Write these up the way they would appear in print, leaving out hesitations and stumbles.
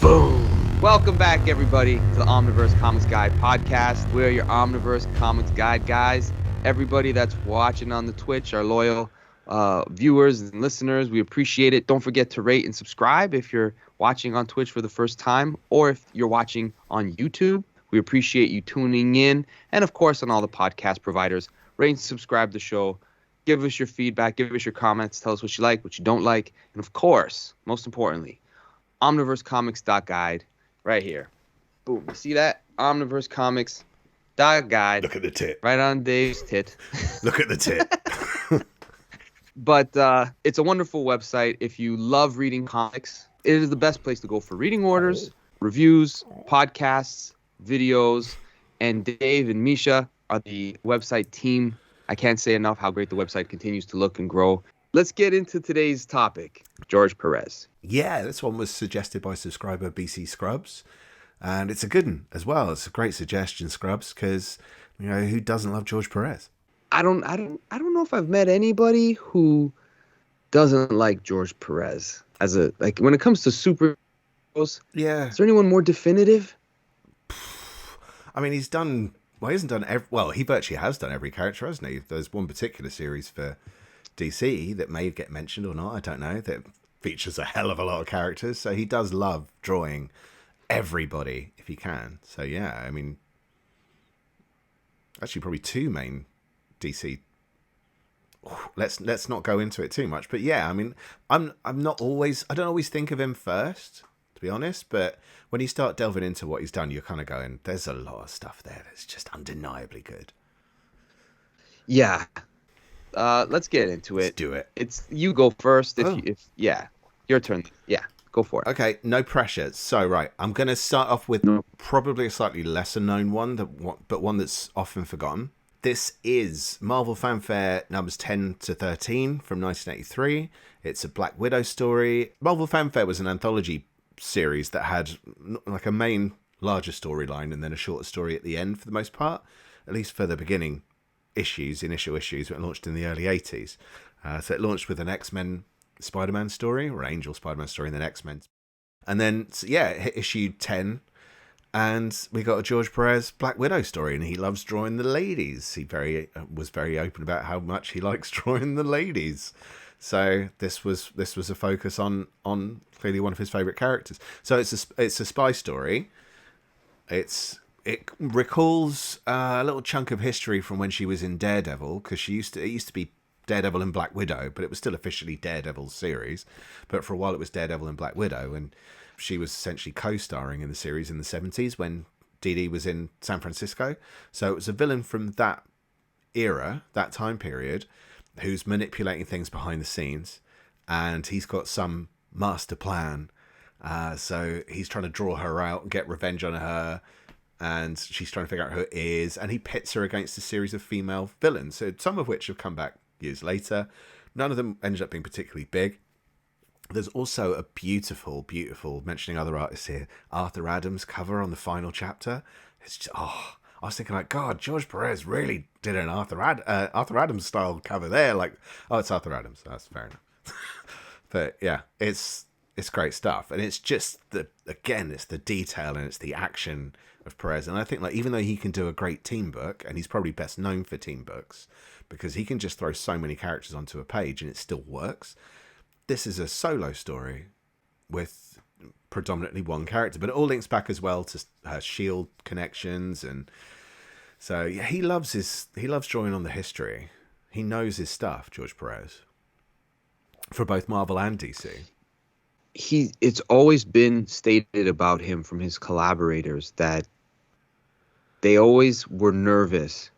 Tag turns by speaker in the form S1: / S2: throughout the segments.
S1: Boom! Welcome back, everybody, to the Omniverse Comics Guide podcast. We're your Omniverse Comics Guide guys. Everybody that's watching on the Twitch, our loyal viewers and listeners, we appreciate it. Don't forget to rate and subscribe if you're watching on Twitch for the first time, or if you're watching on YouTube. We appreciate you tuning in. And, of course, on all the podcast providers, rate and subscribe the show. Give us your feedback. Give us your comments. Tell us what you like, what you don't like. And, of course, most importantly, omniversecomics.guide right here. Boom. You see that? Omniversecomics.guide.
S2: Look at the tit.
S1: Right on Dave's tit.
S2: Look at the tit.
S1: But it's a wonderful website. If you love reading comics, it is the best place to go for reading orders, reviews, podcasts, videos. And Dave and Misha are the website team. I can't say enough how great the website continues to look and grow. Let's get into today's topic, George Perez.
S2: Yeah, this one was suggested by subscriber BC Scrubs, and it's a good one as well. It's a great suggestion, Scrubs, because who doesn't love George Perez?
S1: I don't know if I've met anybody who doesn't like George Perez as when it comes to superheroes.
S2: Yeah.
S1: Is there anyone more definitive?
S2: I mean, he hasn't done he virtually has done every character, hasn't he? There's one particular series for DC that may get mentioned or not, I don't know, that features a hell of a lot of characters. So he does love drawing everybody if he can. So yeah, I mean, actually probably two main DC. Let's not go into it too much, but yeah, I mean, I don't always think of him first, to be honest, but when you start delving into what he's done, you're kind of going, there's a lot of stuff there that's just undeniably good.
S1: Yeah. Let's get into it.
S2: Let's do it.
S1: It's you go first. If your turn. Yeah, go for it.
S2: Okay, no pressure. So right, I'm going to start off with probably a slightly lesser known one, but one that's often forgotten. This is Marvel Fanfare numbers 10 to 13 from 1983. It's a Black Widow story. Marvel Fanfare was an anthology series that had like a main larger storyline and then a shorter story at the end for the most part, at least for the beginning initial issues, when it launched in the early 80s. So it launched with an X-Men Spider-Man story, or Angel Spider-Man story, and then X-Men. And then, it hit issue 10, and we got a George Perez Black Widow story, and he loves drawing the ladies. He was very open about how much he likes drawing the ladies. So this was a focus on clearly one of his favourite characters. So it's a spy story. It recalls a little chunk of history from when she was in Daredevil, because it used to be Daredevil and Black Widow, but it was still officially Daredevil's series. But for a while it was Daredevil and Black Widow, and she was essentially co-starring in the series in the 70s when Dee Dee was in San Francisco. So it was a villain from that era, that time period, who's manipulating things behind the scenes, and he's got some master plan. So he's trying to draw her out and get revenge on her, and she's trying to figure out who it is, and he pits her against a series of female villains, so some of which have come back years later. None of them ended up being particularly big. There's also a beautiful, mentioning other artists here, Arthur Adams cover on the final chapter. It's just, I was thinking, like, God, George Perez really did an Arthur Adams style cover there. Like, it's Arthur Adams. That's fair enough. But yeah, it's great stuff, and it's just it's the detail and it's the action of Perez. And I think, like, even though he can do a great team book, and he's probably best known for team books because he can just throw so many characters onto a page and it still works. This is a solo story with predominantly one character, but it all links back as well to her S.H.I.E.L.D. connections, and so yeah, he loves drawing on the history. He knows his stuff, George Perez, for both Marvel and DC.
S1: It's always been stated about him from his collaborators that they always were nervous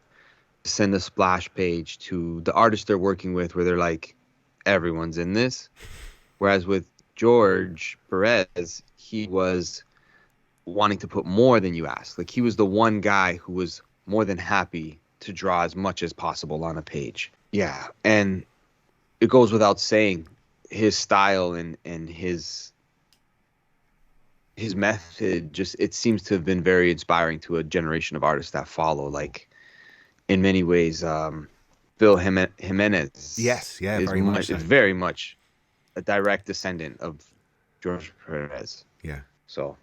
S1: to send a splash page to the artist they're working with where they're like, everyone's in this. Whereas with George Perez, he was wanting to put more than you asked. Like, he was the one guy who was more than happy to draw as much as possible on a page. Yeah, and it goes without saying, his style and his method, just, it seems to have been very inspiring to a generation of artists that follow. Like, in many ways, Bill Jimenez.
S2: Yes, yeah,
S1: is
S2: very much so.
S1: very much a direct descendant of George Perez.
S2: Yeah,
S1: So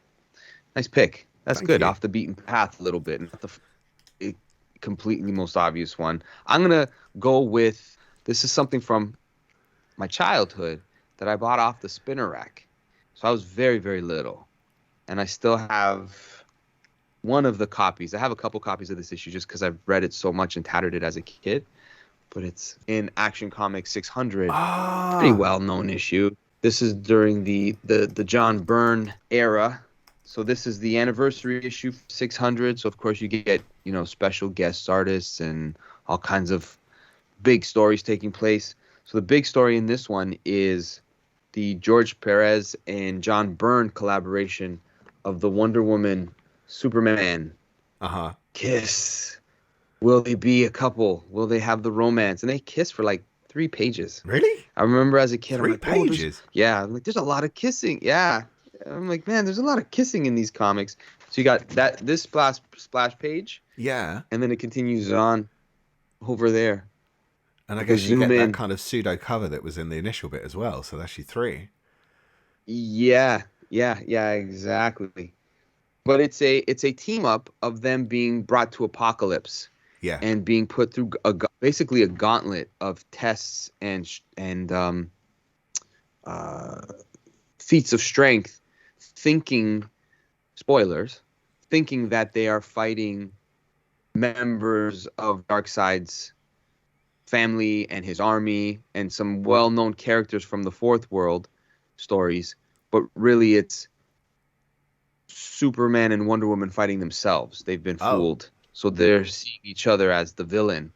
S1: nice pick. That's
S2: Thank
S1: good.
S2: you.
S1: Off the beaten path a little bit, not the completely most obvious one. I'm gonna go with, this is something from my childhood that I bought off the spinner rack. So I was very, very little, and I still have one of the copies. I have a couple copies of this issue just because I've read it so much and tattered it as a kid. But it's in Action Comics 600. Pretty well-known issue. This is during the John Byrne era. So this is the anniversary issue 600. So of course you get, special guest artists and all kinds of big stories taking place. So the big story in this one is the George Perez and John Byrne collaboration of the Wonder Woman Superman kiss. Will they be a couple? Will they have the romance? And they kiss for like 3 pages.
S2: Really?
S1: I remember as a kid,
S2: 3
S1: I'm like,
S2: pages?
S1: Yeah, I'm like, there's a lot of kissing. Yeah. I'm like, man, there's a lot of kissing in these comics. So you got this splash page.
S2: Yeah.
S1: And then it continues on over there.
S2: And I guess you get that kind of pseudo cover that was in the initial bit as well. So that's actually 3.
S1: Yeah, exactly. But it's a team up of them being brought to Apocalypse.
S2: Yeah.
S1: And being put through basically a gauntlet of tests and feats of strength, thinking that they are fighting members of Darkseid's family and his army and some well-known characters from the Fourth World stories, but really it's Superman and Wonder Woman fighting themselves. They've been fooled. So they're seeing each other as the villain.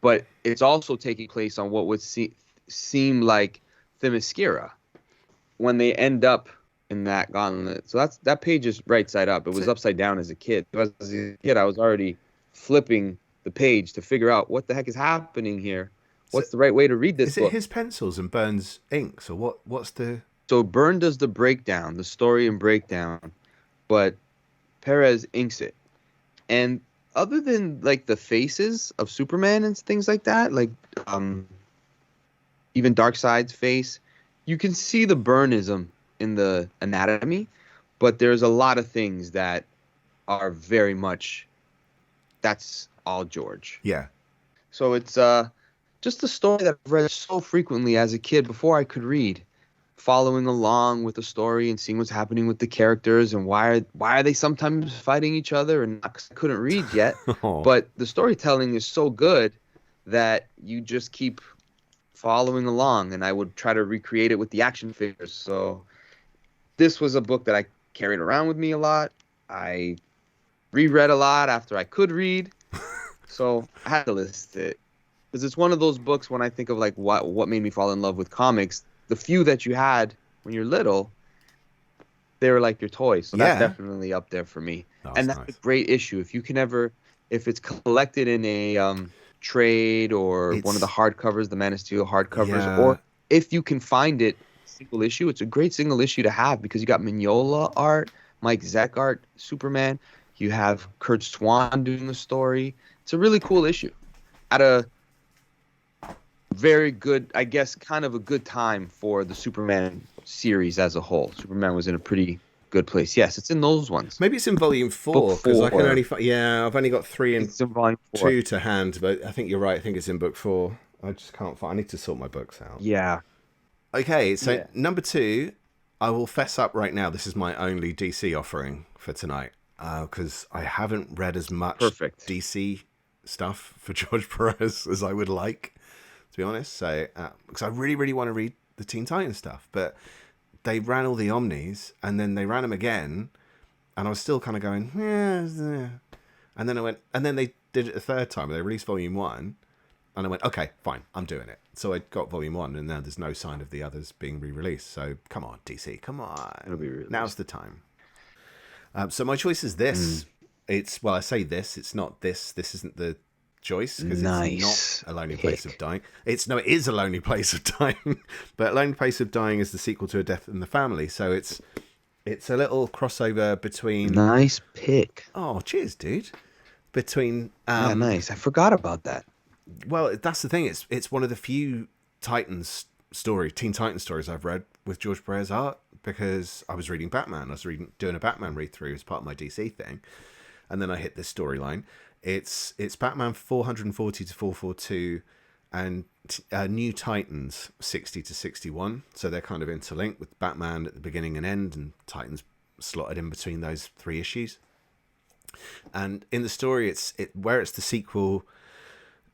S1: But it's also taking place on what would seem like Themyscira when they end up in that gauntlet. So that page is right side up. It was upside down as a kid. As a kid, I was already flipping the page to figure out what the heck is happening here. What's the right way to read this book?
S2: Is it his pencils and Byrne's inks, or what's the...
S1: So Byrne does the breakdown, the story and breakdown, but Perez inks it. And other than like the faces of Superman and things like that, like even Darkseid's face, you can see the Byrneism in the anatomy, but there's a lot of things that are very much, that's all George.
S2: Yeah.
S1: So it's just a story that I've read so frequently as a kid before I could read, following along with the story and seeing what's happening with the characters and why are they sometimes fighting each other, and I couldn't read yet. But the storytelling is so good that you just keep following along, and I would try to recreate it with the action figures. So this was a book that I carried around with me a lot. I reread a lot after I could read. So I had to list it because it's one of those books when I think of like what made me fall in love with comics. The few that you had when you're little, they were like your toys. So that's definitely up there for me. And that's nice. A great issue. If it's collected in a trade or one of the hardcovers, the Man of Steel hardcovers, or if you can find it single issue, it's a great single issue to have because you got Mignola art, Mike Zeck art, Superman. You have Kurt Swan doing the story. It's a really cool issue. At a very good, I guess, kind of a good time for the Superman series as a whole. Superman was in a pretty good place. Yes, it's in those ones.
S2: Maybe it's in volume 4 because I can only I've only got 3 and 2 to hand, but I think you're right. I think it's in book 4. I just can't find. I need to sort my books out.
S1: Yeah.
S2: Okay, so number 2, I will fess up right now. This is my only DC offering for tonight because I haven't read as much DC stuff for George Perez as I would like, to be honest. So because I really, really want to read the Teen Titans stuff, but they ran all the Omnis and then they ran them again, and I was still kind of going, and then I went, and then they did it a third time. They released volume 1, and I went, okay, fine, I'm doing it. So I got volume 1, and now there's no sign of the others being re-released. So come on, DC, come on,
S1: it'll be released.
S2: Now's the time. So my choice is this. It's, well, I say this. It's not this. This isn't the choice because it's not A Lonely Place of Dying. It is A Lonely Place of Dying, but A Lonely Place of Dying is the sequel to A Death in the Family. So it's a little crossover between.
S1: Nice pick.
S2: Oh, cheers, dude. Between.
S1: Nice. I forgot about that.
S2: Well, that's the thing. It's one of the few Teen Titans stories I've read with George Perez art, because I was reading Batman. I was doing a Batman read through as part of my DC thing, and then I hit this storyline. It's Batman 440 to 442, and New Titans 60 to 61. So they're kind of interlinked with Batman at the beginning and end, and Titans slotted in between those 3 issues. And in the story, it's the sequel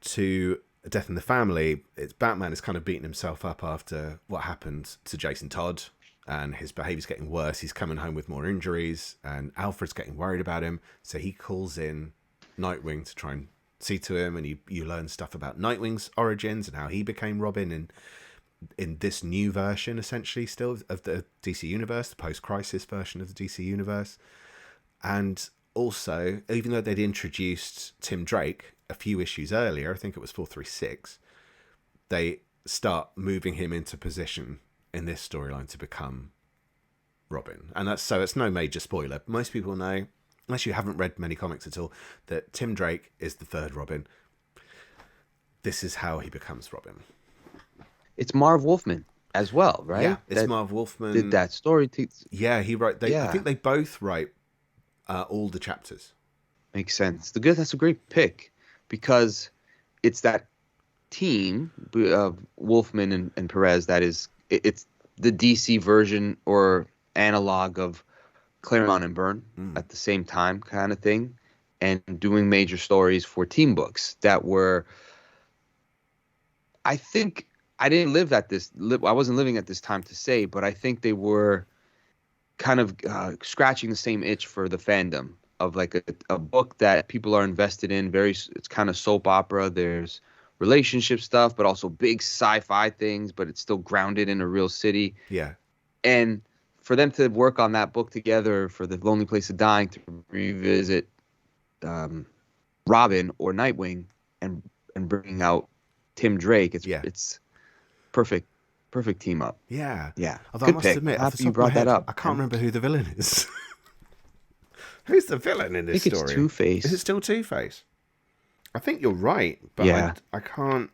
S2: to Death in the Family. It's Batman is kind of beating himself up after what happened to Jason Todd, and his behavior's getting worse. He's coming home with more injuries, and Alfred's getting worried about him. So he calls in Nightwing to try and see to him, and you learn stuff about Nightwing's origins and how he became Robin in this new version, essentially, still of the DC Universe, the post-crisis version of the DC Universe. And also, even though they'd introduced Tim Drake a few issues earlier, I think it was 436, they start moving him into position in this storyline to become Robin. And it's no major spoiler. Most people know, unless you haven't read many comics at all, that Tim Drake is the 3rd Robin. This is how he becomes Robin.
S1: It's Marv Wolfman as well, right?
S2: Yeah, it's Marv Wolfman.
S1: Did that story.
S2: Yeah, he wrote. I think they both write all the chapters.
S1: Makes sense. That's a great pick, because it's that team of Wolfman and Perez that it's the DC version or analog of Claremont and Byrne at the same time kind of thing, and doing major stories for team books that were, I think, I wasn't living at this time to say, but I think they were kind of scratching the same itch for the fandom of like a book that people are invested in. It's kind of soap opera. There's relationship stuff, but also big sci-fi things, but it's still grounded in a real city.
S2: Yeah. And
S1: for them to work on that book together, for The Lonely Place of Dying to revisit Robin or Nightwing and bringing out Tim Drake, it's perfect team up.
S2: Yeah.
S1: Yeah.
S2: Although I must admit,
S1: after you brought that up,
S2: I can't remember who the villain is. Who's the villain in this story?
S1: I think it's Two-Face.
S2: Is it still Two-Face? I think you're right, but
S1: yeah.
S2: I can't.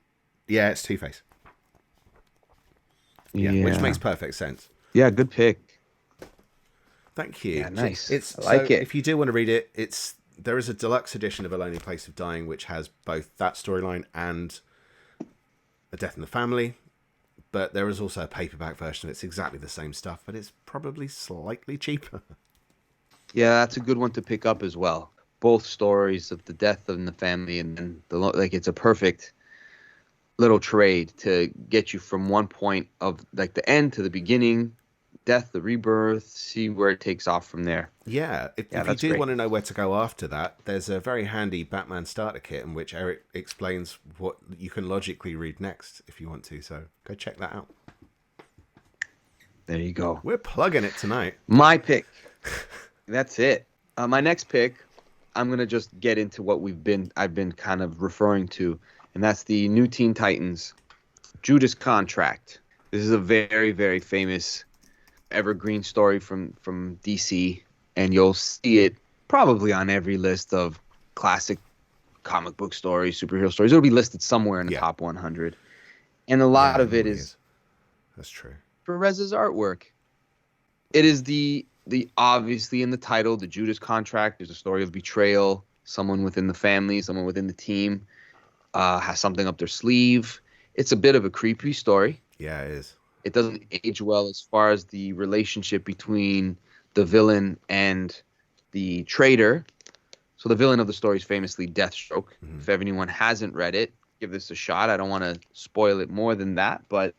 S2: Yeah, it's Two-Face. Yeah, which makes perfect sense.
S1: Yeah, good pick.
S2: Thank you.
S1: Yeah, nice.
S2: I
S1: like it.
S2: If you do want to read it, there is a deluxe edition of A Lonely Place of Dying, which has both that storyline and A Death in the Family. But there is also a paperback version. It's exactly the same stuff, but it's probably slightly cheaper.
S1: Yeah, that's a good one to pick up as well. Both stories of the death in the family, and then it's a perfect little trade to get you from one point of like the end to the beginning, death, the rebirth, see where it takes off from there.
S2: Yeah, if you do want to know where to go after that, there's a very handy Batman starter kit in which Eric explains what you can logically read next if you want to. So go check that out.
S1: There you go.
S2: We're plugging it tonight.
S1: My pick. That's it. My next pick, I'm gonna just get into what I've been kind of referring to, and that's the New Teen Titans, Judas Contract. This is a very, very famous evergreen story from DC, and you'll see it probably on every list of classic comic book stories, superhero stories. It'll be listed somewhere in the top 100, and a lot of it is
S2: that's true.
S1: Perez's artwork. It is the obviously in the title, the Judas Contract. There's a story of betrayal. Someone within the family, someone within the team has something up their sleeve. It's a bit of a creepy story.
S2: Yeah, it is.
S1: It doesn't age well as far as the relationship between the villain and the traitor. So the villain of the story is famously Deathstroke. Mm-hmm. If anyone hasn't read it, give this a shot. I don't want to spoil it more than that, but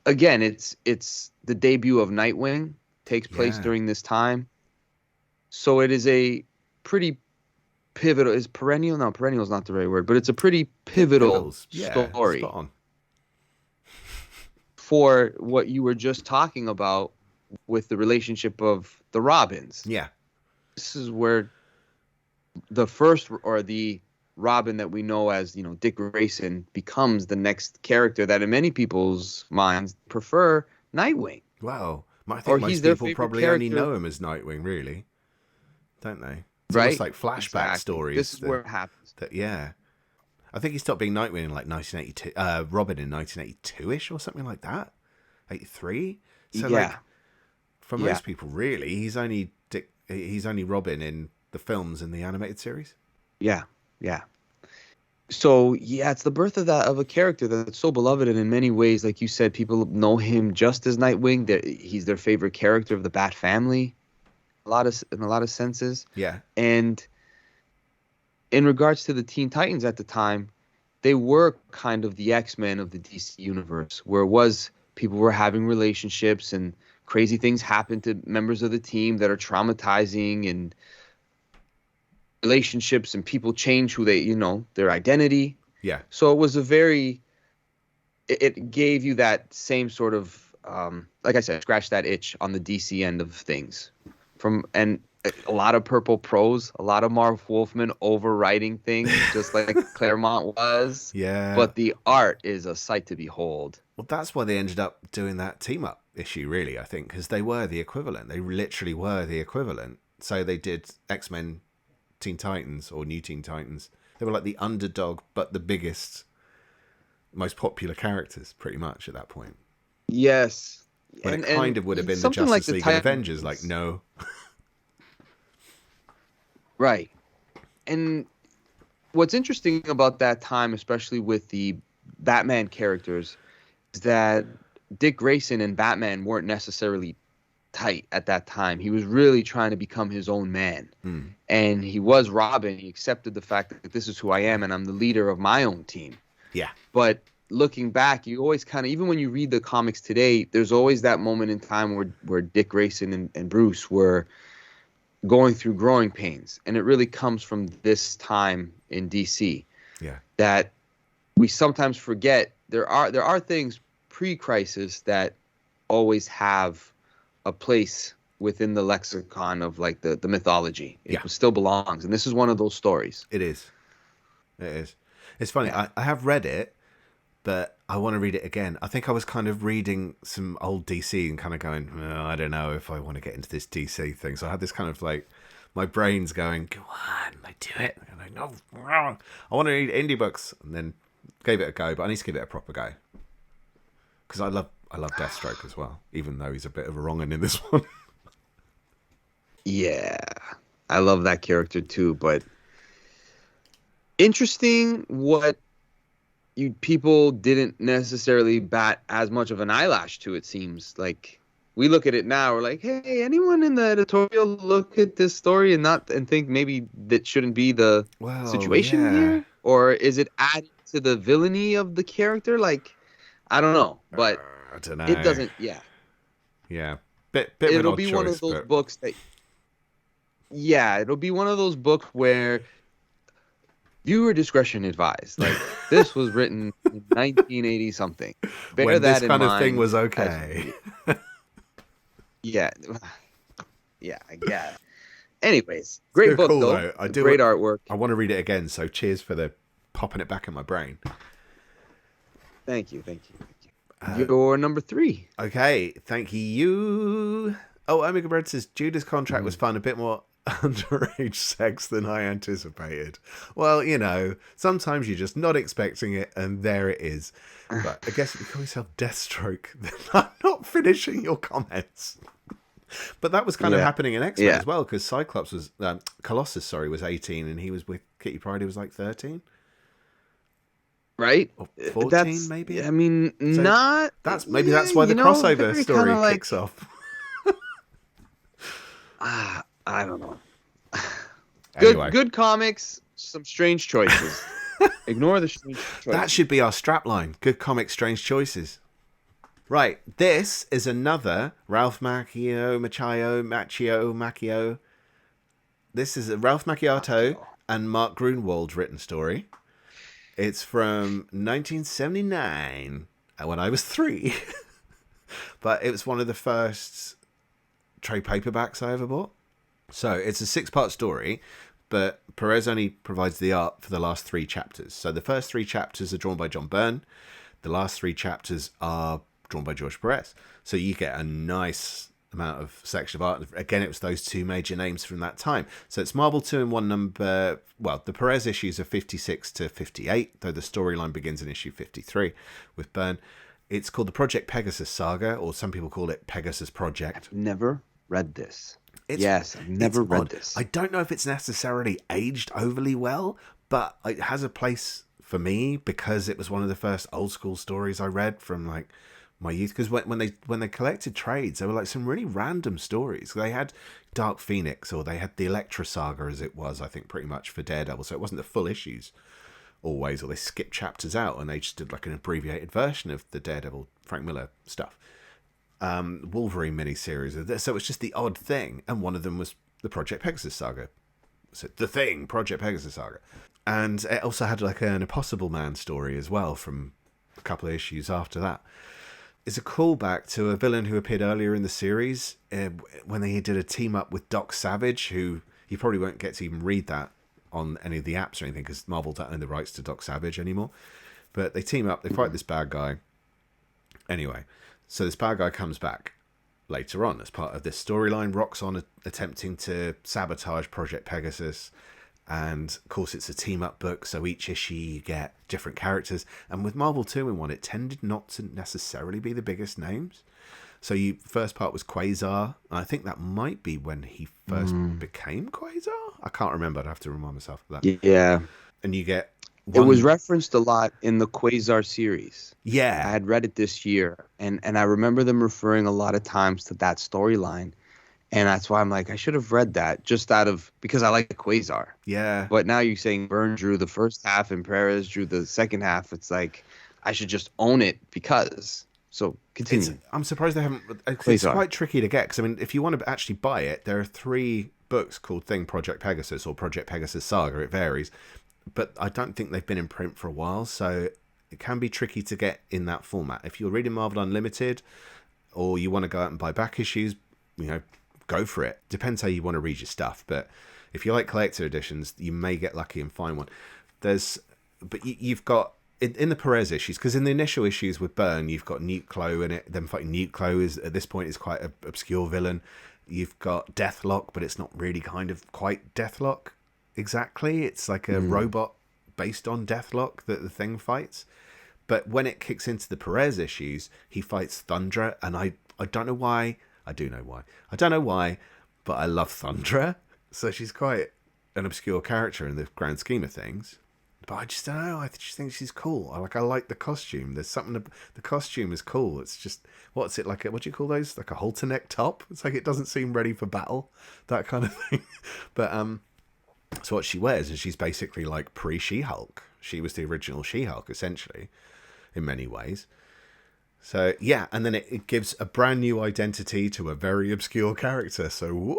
S1: again, it's the debut of Nightwing, takes place during this time. So it is a pretty pivotal. Is perennial? No, perennial is not the right word, but it's a pretty pivotal story.
S2: Spot on.
S1: For what you were just talking about with the relationship of the Robins.
S2: Yeah.
S1: This is where the first, or the Robin that we know as, Dick Grayson, becomes the next character that in many people's minds prefer Nightwing.
S2: Wow. I think most people probably only know him as Nightwing, really. Don't they? It's almost like flashback stories.
S1: This is where it happens.
S2: I think he stopped being Nightwing in like 1982, Robin in 1982-ish or something like that. 83. So
S1: Yeah.
S2: like, for
S1: Yeah.
S2: most people, really, he's only Robin in the films and the animated series.
S1: Yeah. Yeah. So yeah, it's the birth of a character that's so beloved, and in many ways, like you said, people know him just as Nightwing. He's their favorite character of the Bat family, in a lot of senses.
S2: Yeah.
S1: And in regards to the Teen Titans at the time, they were kind of the X-Men of the DC universe, where it was people were having relationships and crazy things happen to members of the team that are traumatizing, and relationships and people change who they, their identity.
S2: Yeah.
S1: So it was it gave you that same sort of, like I said, scratch that itch on the DC end of things. And a lot of purple prose, a lot of Marv Wolfman overwriting things, just like Claremont was.
S2: Yeah.
S1: But the art is a sight to behold.
S2: Well, that's why they ended up doing that team-up issue, really, I think, because they were the equivalent. They literally were the equivalent. So they did X-Men Teen Titans or New Teen Titans. They were like the underdog, but the biggest, most popular characters, pretty much, at that point.
S1: Yes.
S2: When it kind of would have been the
S1: something
S2: Justice
S1: like the
S2: League and
S1: Titans.
S2: Avengers, like, no.
S1: Right. And what's interesting about that time, especially with the Batman characters, is that Dick Grayson and Batman weren't necessarily tight at that time. He was really trying to become his own man. And he was Robin. He accepted the fact that this is who I am and I'm the leader of my own team.
S2: Yeah.
S1: But looking back, you always kind of, even when you read the comics today, there's always that moment in time where Dick Grayson and Bruce were going through growing pains. And it really comes from this time in DC.
S2: Yeah.
S1: That we sometimes forget there are things pre-crisis that always have a place within the lexicon of like the mythology. It still belongs. And this is one of those stories.
S2: It is. It is. It's funny. I have read it, but I want to read it again. I think I was kind of reading some old DC and kind of going, I don't know if I want to get into this DC thing. So I had this kind of like, my brain's going, go on, like, do it. And I'm like, no, I want to read indie books. And then gave it a go, but I need to give it a proper go. Because I love Deathstroke as well, even though he's a bit of a wrong-un in this one.
S1: Yeah, I love that character too, but interesting what people didn't necessarily bat as much of an eyelash to. It seems like we look at it now, we're like, hey, anyone in the editorial look at this story and think maybe that shouldn't be the situation here? Or is it adding to the villainy of the character? Like, I don't know, but
S2: I don't know.
S1: It doesn't,
S2: Yeah. Bit of an odd choice,
S1: one of those books that, it'll be one of those books where viewer discretion advised. Like, this was written in 1980 something. Bear
S2: when
S1: that
S2: this
S1: in
S2: kind of
S1: mind
S2: thing was okay.
S1: Yeah, I get it. Anyways, great book,
S2: cool,
S1: though.
S2: though.
S1: Great artwork.
S2: I want to read it again, so cheers for the popping it back in my brain.
S1: Thank you. You're number 3.
S2: Okay, thank you. Oh, Omega Bread says Judas Contract was fun, a bit more underage sex than I anticipated. Well, sometimes you're just not expecting it, and there it is. But I guess if you call yourself Deathstroke, then I'm not finishing your comments. But that was kind of happening in X-Men as well, because Cyclops was Colossus, was 18, and he was with Kitty Pryde, who was like 13.
S1: Right?
S2: Or 14, maybe?
S1: I mean,
S2: so
S1: not...
S2: That's why the crossover story kicks off.
S1: I don't know.
S2: Anyway.
S1: Good comics, some strange choices. Ignore the strange choices.
S2: That should be our strapline. Good comics, strange choices. Right, this is another Ralph Macchio. This is a Ralph Macchiato and Mark Grunwald written story. It's from 1979, when I was 3. But it was one of the first trade paperbacks I ever bought. So it's a 6-part story, but Perez only provides the art for the last 3 chapters. So the first 3 chapters are drawn by John Byrne. The last 3 chapters are drawn by George Perez. So you get a nice amount of section of art. Again, it was those 2 major names from that time. So it's Marvel 2-in-1 number... Well, the Perez issues are 56 to 58, though the storyline begins in issue 53 with Byrne. It's called the Project Pegasus Saga, or some people call it Pegasus Project.
S1: I've never read this. I've never read this.
S2: I don't know if it's necessarily aged overly well, but it has a place for me because it was one of the first old school stories I read from like my youth. Because when they collected trades, they were like some really random stories. They had Dark Phoenix, or they had the Elektra Saga, as it was, I think, pretty much for Daredevil. So it wasn't the full issues always, or they skipped chapters out and they just did like an abbreviated version of the Daredevil Frank Miller stuff. Wolverine miniseries. So it's just the odd thing, and one of them was the Project Pegasus Saga. So the thing, Project Pegasus Saga, and it also had like an Impossible Man story as well from a couple of issues after that. It's a callback to a villain who appeared earlier in the series when they did a team up with Doc Savage, who you probably won't get to even read that on any of the apps or anything because Marvel don't own the rights to Doc Savage anymore. But they team up, they fight this bad guy. Anyway, so this bad guy comes back later on as part of this storyline. Rock's on attempting to sabotage Project Pegasus. And of course, it's a team up book, so each issue you get different characters. And with Marvel 2-in-1, it tended not to necessarily be the biggest names. So first part was Quasar. And I think that might be when he first became Quasar. I cancan't remember. I'd have to remind myself of that.
S1: Yeah.
S2: And you get
S1: it was referenced a lot in the Quasar series.
S2: Yeah.
S1: I had read it this year, and I remember them referring a lot of times to that storyline. And that's why I'm like, I should have read that because I like Quasar.
S2: Yeah.
S1: But now you're saying Byrne drew the first half and Perez drew the second half. It's like, I should just own it because. So continue.
S2: I'm surprised they haven't. It's quite tricky to get because, I mean, if you want to actually buy it, there are 3 books called Thing Project Pegasus or Project Pegasus Saga. It varies. But I don't think they've been in print for a while. So it can be tricky to get in that format. If you're reading Marvel Unlimited or you want to go out and buy back issues, go for it. Depends how you want to read your stuff, but if you like collector editions, you may get lucky and find one. You've got in the Perez issues, because in the initial issues with Byrne, you've got Nuclo in it. Them fighting Nuclo at this point is quite an obscure villain. You've got Deathlock, but it's not really kind of quite Deathlock exactly. It's like a robot based on Deathlock that the Thing fights. But when it kicks into the Perez issues, he fights Thundra, and I don't know why. I do know why. I don't know why, but I love Thundra. So she's quite an obscure character in the grand scheme of things. But I just don't know. I just think she's cool. I like the costume. There's something. The costume is cool. It's just, what's it like? What do you call those? Like a halter neck top? It's like it doesn't seem ready for battle. That kind of thing. But so what she wears is she's basically like pre-She-Hulk. She was the original She-Hulk, essentially, in many ways. So, yeah, and then it gives a brand new identity to a very obscure character. So,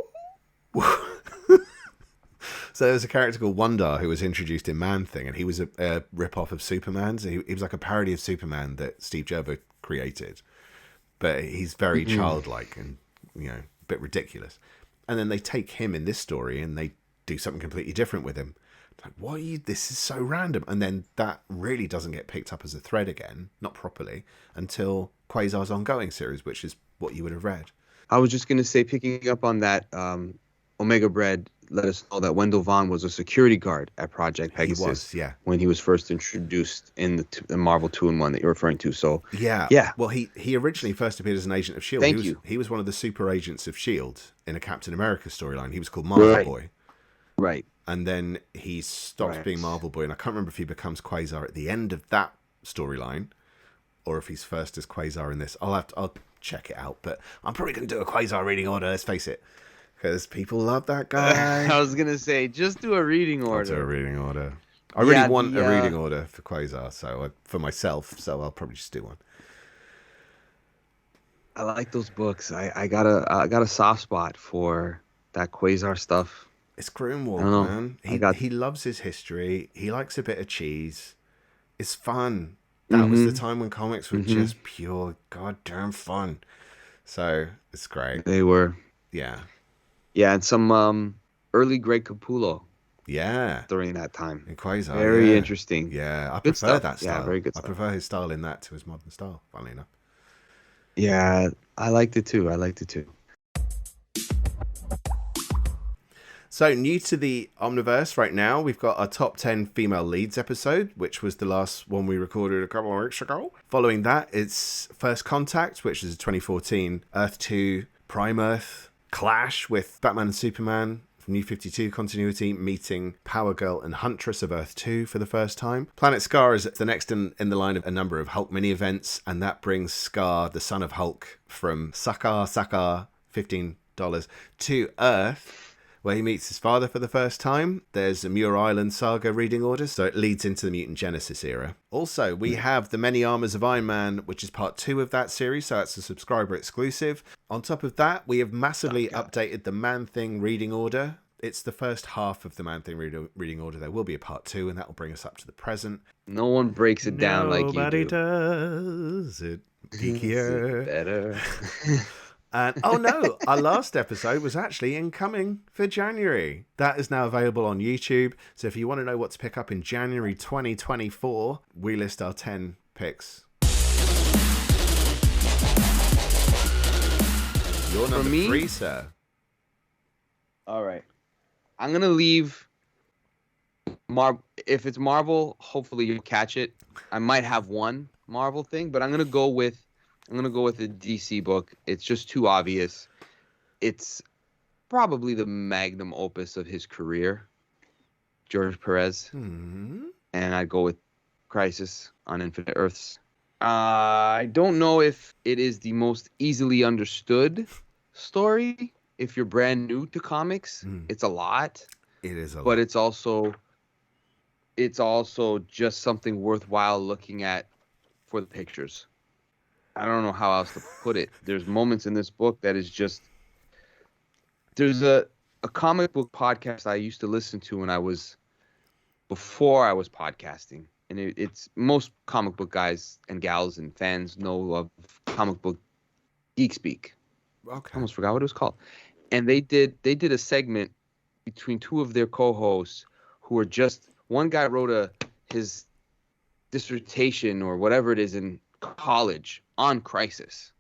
S2: so there's a character called Wondar who was introduced in Man-Thing, and he was a rip-off of Superman. So he was like a parody of Superman that Steve Gerber created. But he's very childlike and, a bit ridiculous. And then they take him in this story and they do something completely different with him. Like, what are you? This is so random. And then that really doesn't get picked up as a thread again, not properly, until Quasar's ongoing series, which is what you would have read.
S1: I was just going to say, picking up on that, Omega Bread let us know that Wendell Vaughn was a security guard at Project Pegasus.
S2: He was, yeah.
S1: When he was first introduced in the Marvel 2-in-1 that you're referring to. So
S2: yeah. Well, he originally first appeared as an agent of S.H.I.E.L.D. He was one of the super agents of S.H.I.E.L.D. in a Captain America storyline. He was called Marvel Boy.
S1: Right.
S2: And then he stops being Marvel Boy, and I can't remember if he becomes Quasar at the end of that storyline, or if he's first as Quasar in this. I'll check it out, but I'm probably going to do a Quasar reading order. Let's face it, because people love that guy.
S1: I was gonna say, just do a reading order.
S2: I'll do a reading order. I really want a reading order for Quasar, for myself. So I'll probably just do one.
S1: I like those books. I got a soft spot for that Quasar stuff.
S2: It's Grimwald, man. He loves his history. He likes a bit of cheese. It's fun. That was the time when comics were just pure goddamn fun. So it's great.
S1: They were.
S2: Yeah.
S1: Yeah, and some early Greg Capullo.
S2: Yeah.
S1: During that time.
S2: In Quasar.
S1: Very interesting.
S2: Yeah, I prefer that style.
S1: Yeah, very good stuff.
S2: I prefer his style in that to his modern style, funnily enough.
S1: Yeah, I liked it too.
S2: So, new to the Omniverse right now, we've got our top 10 female leads episode, which was the last one we recorded a couple of weeks ago. Following that, it's First Contact, which is a 2014 Earth 2 Prime Earth clash with Batman and Superman from New 52 continuity, meeting Power Girl and Huntress of Earth 2 for the first time. Planet Scar is the next in the line of a number of Hulk mini-events, and that brings Scar, the son of Hulk, from Saga, $15, to Earth, where he meets his father for the first time. There's a Muir Island Saga reading order, so it leads into the Mutant Genesis era. Also, we have The Many Armors of Iron Man, which is part 2 of that series, so that's a subscriber exclusive. On top of that, we have massively updated the Man-Thing reading order. It's the first half of the Man-Thing reading order. There will be a part 2, and that will bring us up to the present.
S1: No one breaks it down like you do.
S2: Nobody does it geekier.
S1: Better.
S2: And oh no, our last episode was actually incoming for January. That is now available on YouTube. So if you want to know what to pick up in January 2024, we list our 10 picks. You're number 3, sir.
S1: All right. I'm going to leave if it's Marvel, hopefully you'll catch it. I might have one Marvel thing, but I'm going to go with a DC book. It's just too obvious. It's probably the magnum opus of his career, George Perez. And I'd go with Crisis on Infinite Earths. I don't know if it is the most easily understood story. If you're brand new to comics, it's a lot.
S2: It is a lot.
S1: But it's also just something worthwhile looking at for the pictures. I don't know how else to put it. There's moments in this book that is just... There's a comic book podcast I used to listen to before I was podcasting. And it's most comic book guys and gals and fans know of comic book geek speak.
S2: Okay.
S1: I almost forgot what it was called. And they did a segment between two of their co-hosts who were just... One guy wrote his dissertation or whatever it is in college on Crisis.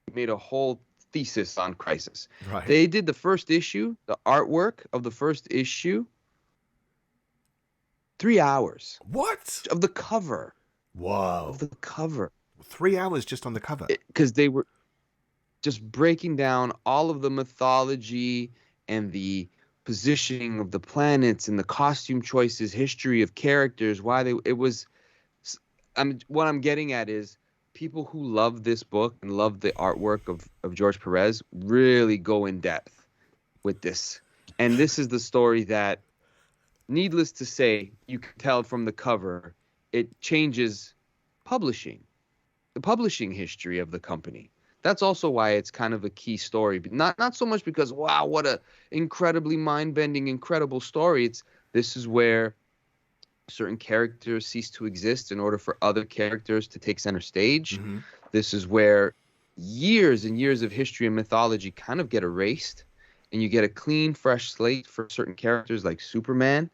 S1: He made a whole thesis on Crisis.
S2: Right.
S1: They did the first issue, the artwork of the first issue, 3 hours.
S2: What?
S1: Of the cover.
S2: Whoa.
S1: Of the cover.
S2: 3 hours just on the cover.
S1: Because they were just breaking down all of the mythology and the positioning of the planets and the costume choices, history of characters, what I'm getting at is people who love this book and love the artwork of George Perez really go in depth with this. And this is the story that, needless to say, you can tell from the cover, it changes the publishing history of the company. That's also why it's kind of a key story, but not so much because, wow, what a incredibly mind-bending, incredible story. This is where certain characters cease to exist in order for other characters to take center stage. Mm-hmm. This is where years and years of history and mythology kind of get erased, and you get a clean, fresh slate for certain characters like Superman.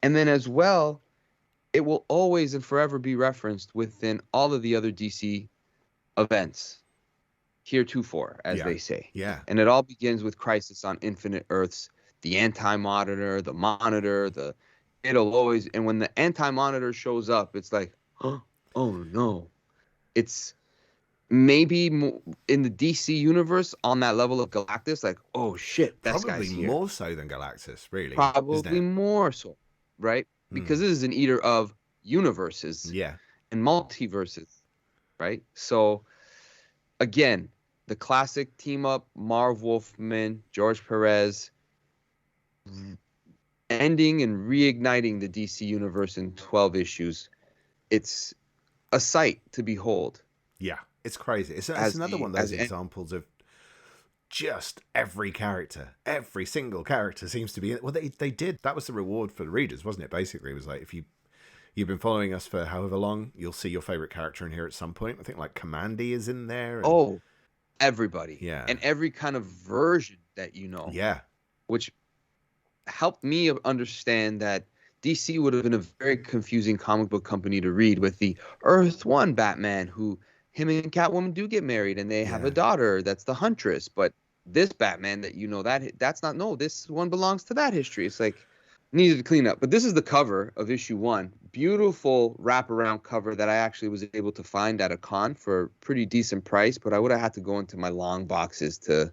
S1: And then as well, it will always and forever be referenced within all of the other DC events. Heretofore, as they say.
S2: Yeah.
S1: And it all begins with Crisis on Infinite Earths, the Anti-Monitor, the Monitor, it'll always, and when the Anti-Monitor shows up, it's like, oh no. It's maybe in the DC universe on that level of Galactus, like, oh shit, that guy's here.
S2: Probably more so than Galactus, really.
S1: Probably more so, right? Because this is an eater of universes and multiverses, right? So, again, the classic team-up, Marv Wolfman, George Perez, ending and reigniting the DC universe in 12 issues. It's a sight to behold.
S2: Yeah, it's crazy. It's another one of those examples of just every single character seems to be in it. Well, they did. That was the reward for the readers, wasn't it? Basically, it was like, if you've been following us for however long, you'll see your favorite character in here at some point. I think like Commandy is in there.
S1: Everybody.
S2: Yeah.
S1: And every kind of version that you know.
S2: Yeah.
S1: Which helped me understand that DC would have been a very confusing comic book company to read with the Earth 1 Batman, who him and Catwoman do get married and they have a daughter that's the Huntress. But this Batman that that's not, no, this one belongs to that history. It's like needed to clean up. But this is the cover of issue 1. Beautiful wraparound cover that I actually was able to find at a con for a pretty decent price, but I would have had to go into my long boxes to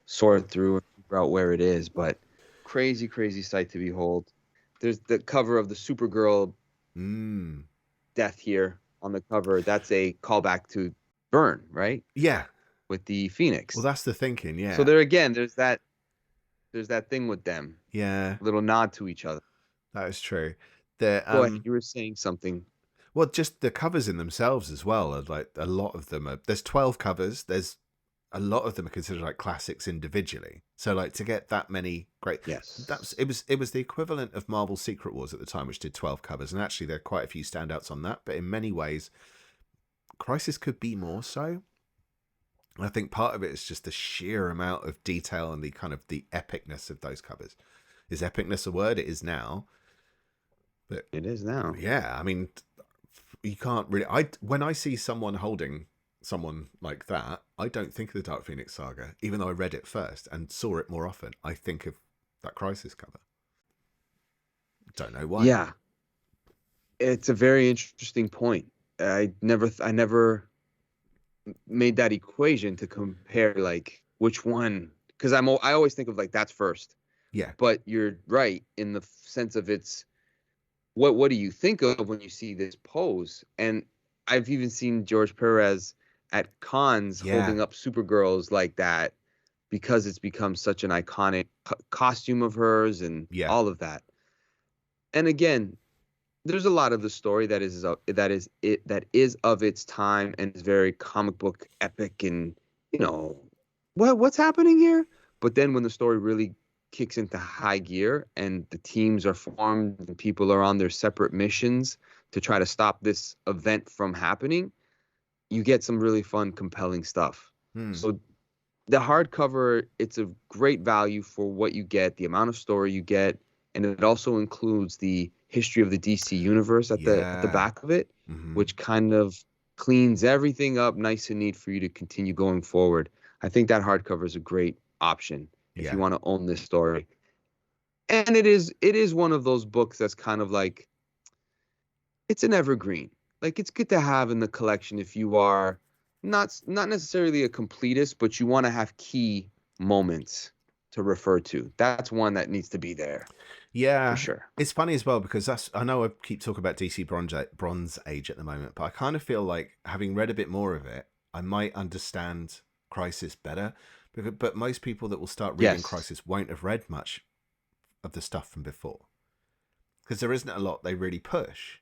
S1: sort through and figure out where it is. But crazy, crazy sight to behold. There's the cover of the Supergirl death here on the cover. That's a callback to Byrne, right?
S2: Yeah.
S1: With the Phoenix.
S2: Well, that's the thinking, yeah.
S1: So there again, there's that thing with them.
S2: Yeah.
S1: A little nod to each other.
S2: That is true.
S1: Boy, you were saying something.
S2: Well, just the covers in themselves as well. Are like a lot of them are. There's 12 covers. There's a lot of them are considered like classics individually. So like to get that many great.
S1: Yes.
S2: It was the equivalent of Marvel's Secret Wars at the time, which did 12 covers, and actually there are quite a few standouts on that. But in many ways, Crisis could be more so. I think part of it is just the sheer amount of detail and the kind of the epicness of those covers. Is epicness a word? It is now. But
S1: it is now.
S2: Yeah, I mean, you can't really. When I see someone holding someone like that, I don't think of the Dark Phoenix saga, even though I read it first and saw it more often. I think of that Crisis cover. Don't know why.
S1: Yeah, it's a very interesting point. I never made that equation to compare like which one, because I always think of like that's first.
S2: Yeah.
S1: But you're right in the sense of it's what do you think of when you see this pose? And I've even seen George Perez at cons holding up Supergirls like that because it's become such an iconic costume of hers and all of that. And again, there's a lot of the story that is of its time and is very comic book epic and what's happening here. But then when the story really kicks into high gear and the teams are formed and people are on their separate missions to try to stop this event from happening, you get some really fun, compelling stuff. So the hardcover, it's a great value for what you get, the amount of story you get, and it also includes the history of the DC universe at the back of it, which kind of cleans everything up nice and neat for you to continue going forward. I think that hardcover is a great option if you want to own this story. And it is one of those books that's kind of like, it's an evergreen. Like, it's good to have in the collection if you are not necessarily a completist, but you want to have key moments to refer to. That's one that needs to be there.
S2: Yeah,
S1: for sure.
S2: It's funny as well because I know I keep talking about DC Bronze Age at the moment, but I kind of feel like having read a bit more of it, I might understand Crisis better. But most people that will start reading Crisis won't have read much of the stuff from before because there isn't a lot they really push.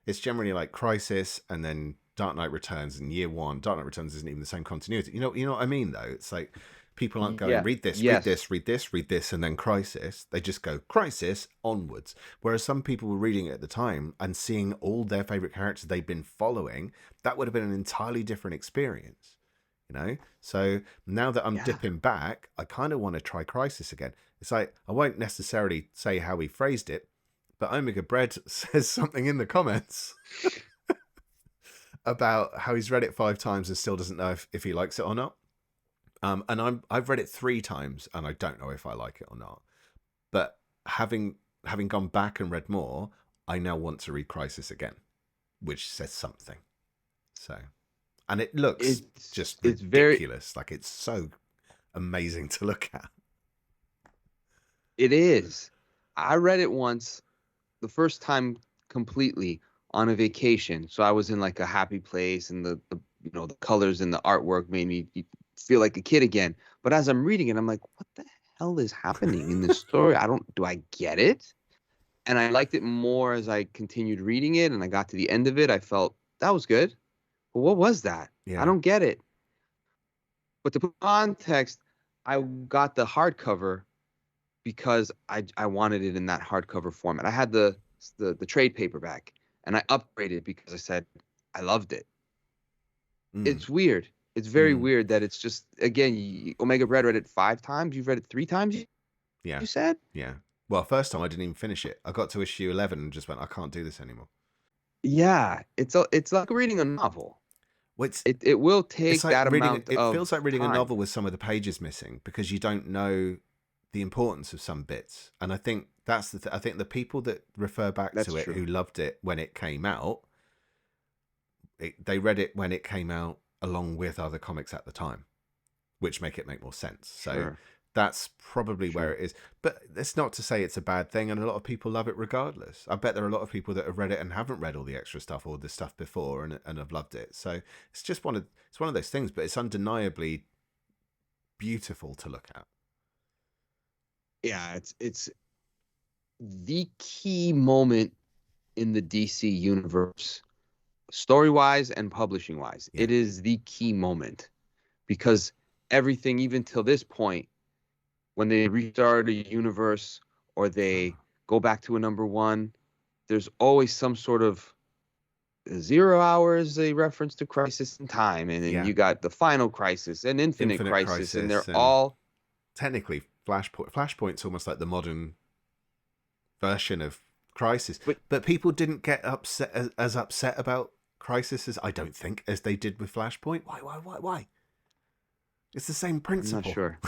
S2: It's generally like Crisis and then Dark Knight Returns in year one. Dark Knight Returns isn't even the same continuity. You know what I mean though? It's like people aren't going read this, read this, and then Crisis. They just go Crisis onwards. Whereas some people were reading it at the time and seeing all their favorite characters they've been following, that would have been an entirely different experience. So now that I'm dipping back, I kind of want to try Crisis again. It's like, I won't necessarily say how he phrased it, but Omega Bread says something in the comments about how he's read it 5 times and still doesn't know if he likes it or not. And I've read it 3 times and I don't know if I like it or not. But having gone back and read more, I now want to read Crisis again, which says something. So, and it looks it's ridiculous. Like, it's so amazing to look at.
S1: It is. I read it once, the first time completely on a vacation. So I was in like a happy place, and the colors and the artwork made me feel like a kid again. But as I'm reading it, I'm like, what the hell is happening in this story? Do I get it? And I liked it more as I continued reading it, and I got to the end of it. I felt that was good. But what was that? I don't get it. But to put context, I got the hardcover because I wanted it in that hardcover format. I had the trade paperback, and I upgraded because I said I loved it. It's weird. It's very weird that it's just, again, Omega Bread read it 5 times. You've read it 3 times? You said?
S2: Yeah. Well, first time I didn't even finish it. I got to issue 11 and just went, I can't do this anymore.
S1: Yeah. It's like reading a novel.
S2: Well,
S1: it will
S2: it's
S1: take
S2: like
S1: that
S2: reading.
S1: amount
S2: It
S1: of
S2: feels like reading a
S1: time.
S2: novel with some of the pages missing because you don't know the importance of some bits. And I think that's I think the people that refer back
S1: That's
S2: to it
S1: true.
S2: who loved it when it came out, they read it when it came out along with other comics at the time, which make it make more sense.
S1: Sure.
S2: So that's probably
S1: Sure.
S2: where it is. But it's not to say it's a bad thing, and a lot of people love it regardless. I bet there are a lot of people that have read it and haven't read all the extra stuff or the stuff before and have loved it. So it's just one of those things, but it's undeniably beautiful to look at.
S1: Yeah, it's the key moment in the DC universe, story-wise and publishing-wise.
S2: Yeah.
S1: It is the key moment because everything, even till this point, when they restart a universe or they go back to a number one, there's always some sort of 0 hours, a reference to Crisis in Time, and then you got the Final Crisis and Infinite Crisis, and they're all
S2: technically Flashpoint. Flashpoint's almost like the modern version of Crisis, but people didn't get as upset about Crisis as I don't think as they did with Flashpoint. Why? It's the same principle.
S1: I'm not sure.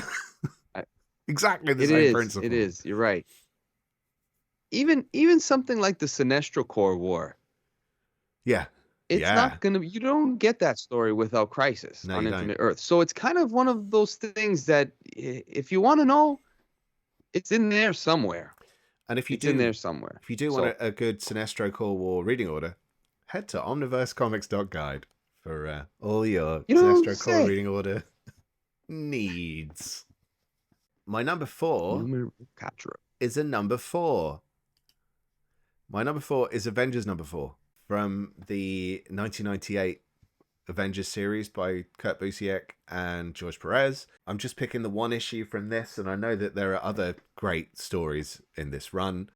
S2: Exactly the same principle.
S1: It is. You're right. Even something like the Sinestro Corps War.
S2: Yeah.
S1: It's not gonna. You don't get that story without Crisis on Infinite Earth. So it's kind of one of those things that if you want to know, it's in there somewhere.
S2: And if you
S1: it's in there somewhere.
S2: If you do want a good Sinestro Corps War reading order, head to omniversecomics.guide for all your Sinestro Corps reading order needs. My number 4 is a number 4. My number 4 is Avengers number 4 from the 1998 Avengers series by Kurt Busiek and George Perez. I'm just picking the one issue from this, and I know that there are other great stories in this run.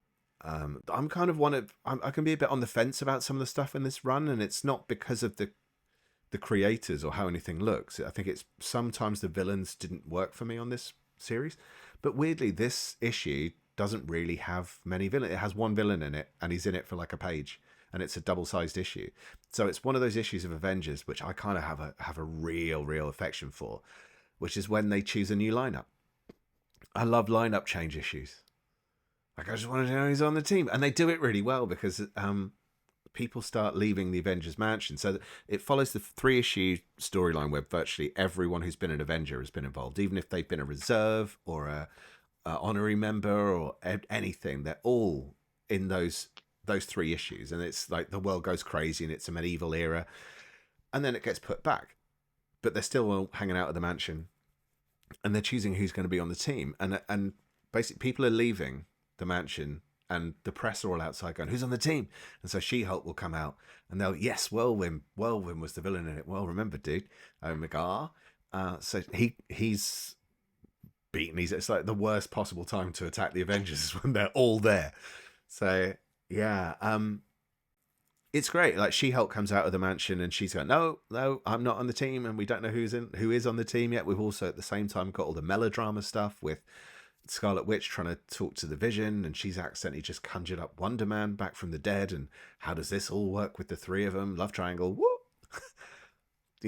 S2: I'm kind of I can be a bit on the fence about some of the stuff in this run, and it's not because of the creators or how anything looks. I think it's sometimes the villains didn't work for me on this series, but weirdly this issue doesn't really have many villains. It has one villain in it, and he's in it for like a page, and it's a double-sized issue. So it's one of those issues of Avengers which I kind of have a real affection for, which is when they choose a new lineup. I love lineup change issues. Like, I just want to know who's on the team, and they do it really well because people start leaving the Avengers mansion. So it follows the 3-issue storyline where virtually everyone who's been an Avenger has been involved, even if they've been a reserve or a honorary member or anything. They're all in those 3 issues, and it's like the world goes crazy and it's a medieval era, and then it gets put back, but they're still all hanging out at the mansion, and they're choosing who's going to be on the team, and basically people are leaving the mansion, and the press are all outside going, who's on the team? And so She-Hulk will come out, and they'll, yes, Whirlwind was the villain in it. Well, remember, dude, Omega. So he's beaten. It's like the worst possible time to attack the Avengers is when they're all there. So yeah, it's great. Like, She-Hulk comes out of the mansion and she's going, no, I'm not on the team, and we don't know who is on the team yet. We've also at the same time got all the melodrama stuff with Scarlet Witch trying to talk to the Vision, and she's accidentally just conjured up Wonder Man back from the dead, and how does this all work with the 3 of them? Love triangle, woo!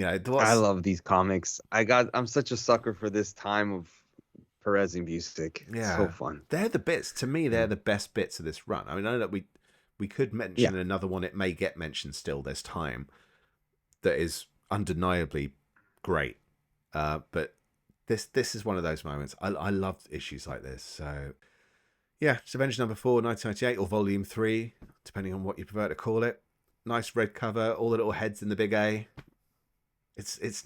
S2: I
S1: love these comics. I'm such a sucker for this time of Perez and Busiek. Yeah, so fun.
S2: They're the bits, to me, they're the best bits of this run. I mean, I know that we could mention another one. It may get mentioned still. There's time that is undeniably great, but this is one of those moments. I love issues like this. So yeah, it's Avengers number 4, 1998, or volume 3, depending on what you prefer to call it. Nice red cover, all the little heads in the big A. It's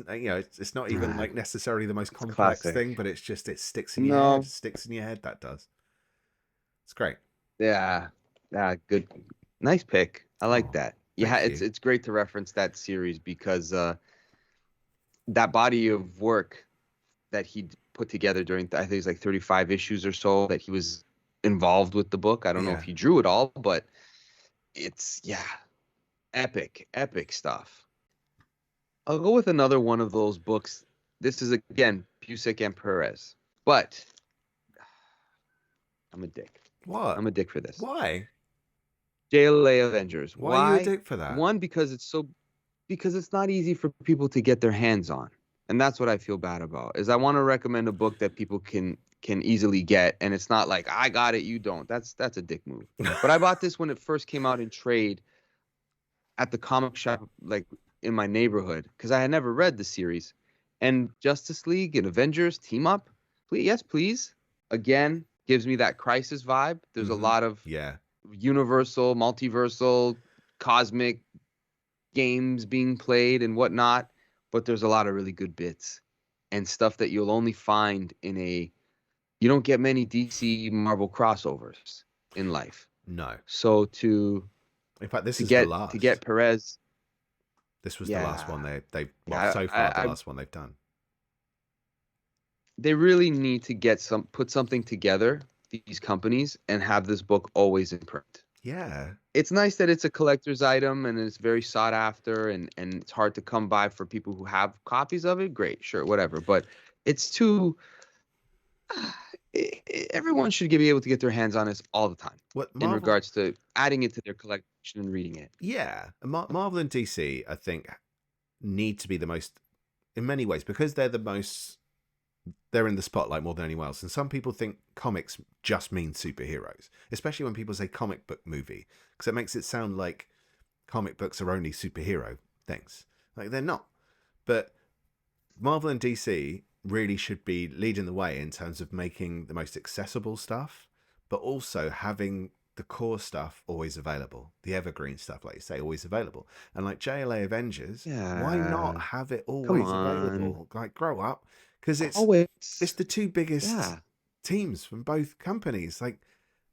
S2: not even like necessarily the most complex thing, but it's just, it sticks in your head. It sticks in your head. That does. It's great.
S1: Yeah, good, nice pick. I like that. Yeah, it's great to reference that series because that body of work that he put together during, I think it was like 35 issues or so that he was involved with the book. I don't know if he drew it all, but it's, epic stuff. I'll go with another one of those books. This is, again, Busiek and Perez. But I'm a dick.
S2: What?
S1: I'm a dick for this.
S2: Why?
S1: JLA Avengers.
S2: Why are you a dick for that?
S1: One, because because it's not easy for people to get their hands on. And that's what I feel bad about. Is I want to recommend a book that people can easily get, and it's not like I got it, you don't. That's a dick move. But I bought this when it first came out in trade at the comic shop, like in my neighborhood, because I had never read the series. And Justice League and Avengers team up, please, yes, please. Again, gives me that Crisis vibe. There's a lot of universal, multiversal, cosmic games being played and whatnot, but there's a lot of really good bits and stuff that you'll only find in you don't get many DC Marvel crossovers in life.
S2: No.
S1: So
S2: in fact, this is the last.
S1: To get Perez.
S2: This was the last one so far the last one they've done.
S1: They really need to put something together, these companies, and have this book always in print.
S2: Yeah.
S1: It's nice that it's a collector's item and it's very sought after and it's hard to come by for people who have copies of it. Great, sure, whatever. But it's too... everyone should be able to get their hands on this all the time in regards to adding it to their collection and reading it.
S2: Yeah. Marvel and DC, I think, need to be the most, in many ways, because they're in the spotlight more than anyone else. And some people think comics just mean superheroes, especially when people say comic book movie, because it makes it sound like comic books are only superhero things. Like, they're not. But Marvel and DC really should be leading the way in terms of making the most accessible stuff, but also having the core stuff always available, the evergreen stuff, like you say, always available. And like JLA Avengers, why not have it always available? Like, grow up, because it's the two biggest teams from both companies. Like,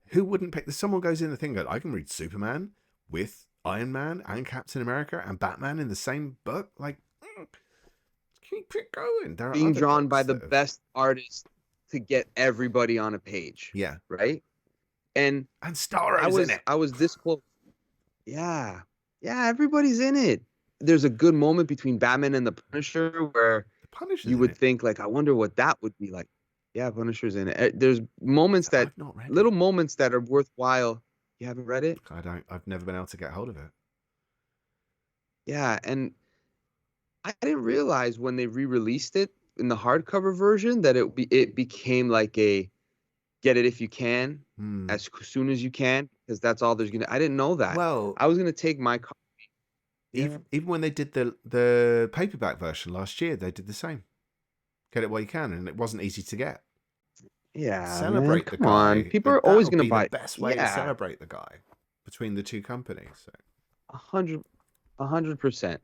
S2: who wouldn't pick this? Someone goes in the thing, I can read Superman with Iron Man and Captain America and Batman in the same book. Like, keep it going.
S1: Being drawn by the best artists to get everybody on a page.
S2: Yeah.
S1: Right? And
S2: Starro's in it.
S1: I was this close. Yeah. Yeah, everybody's in it. There's a good moment between Batman and the Punisher where you would think, like, I wonder what that would be like. Yeah, Punisher's in it. There's moments little moments that are worthwhile. You haven't read it?
S2: I've never been able to get hold of it.
S1: Yeah, and I didn't realize when they re-released it in the hardcover version that it became like a get it if you can, as soon as you can, because that's all there's gonna. I didn't know that.
S2: Well,
S1: I was gonna take my copy.
S2: Even when they did the paperback version last year, they did the same. Get it while you can, and it wasn't easy to get.
S1: Yeah,
S2: celebrate
S1: man,
S2: the guy.
S1: On. People are always gonna buy
S2: the best way to celebrate the guy between the two companies. So
S1: 100%.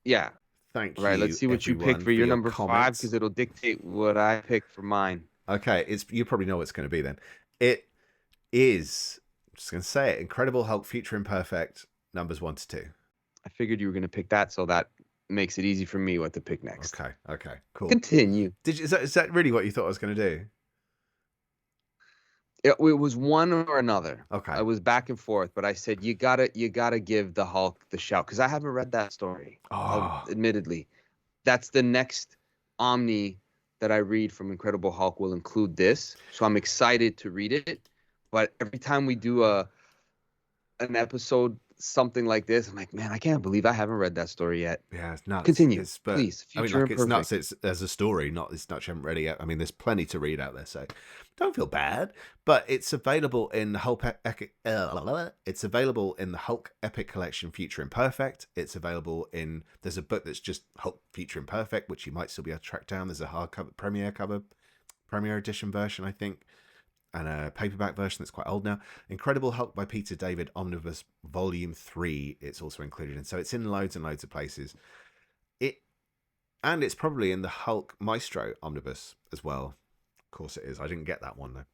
S1: Yeah.
S2: Thank you.
S1: Right, let's see what you pick for your number 5, because it'll dictate what I pick for mine.
S2: Okay, you probably know what it's going to be then. It is, I'm just going to say it, Incredible Hulk Future Imperfect, numbers 1 to 2.
S1: I figured you were going to pick that, so that makes it easy for me what to pick next.
S2: Okay, cool.
S1: Continue.
S2: Is that really what you thought I was going to do?
S1: It was one or another.
S2: Okay.
S1: I was back and forth, but I said you gotta give the Hulk the shout, because I haven't read that story. Admittedly, that's the next Omni that I read from Incredible Hulk will include this, so I'm excited to read it. But every time we do an episode something like this, I'm like, man, I can't believe I haven't read that story yet.
S2: Yeah, it's nuts.
S1: Continue, please.
S2: I mean, like, it's nuts. It's as a story, it's not you haven't read it yet. I mean, there's plenty to read out there, so don't feel bad. But it's available in the Hulk. It's available in the Hulk Epic Collection Future Imperfect. It's available in. There's a book that's just Hulk Future Imperfect, which you might still be able to track down. There's a hardcover Premiere Edition version, I think, and a paperback version that's quite old now. Incredible Hulk by Peter David, Omnibus Volume 3. It's also included in. So it's in loads and loads of places. And it's probably in the Hulk Maestro Omnibus as well. Of course it is. I didn't get that one though.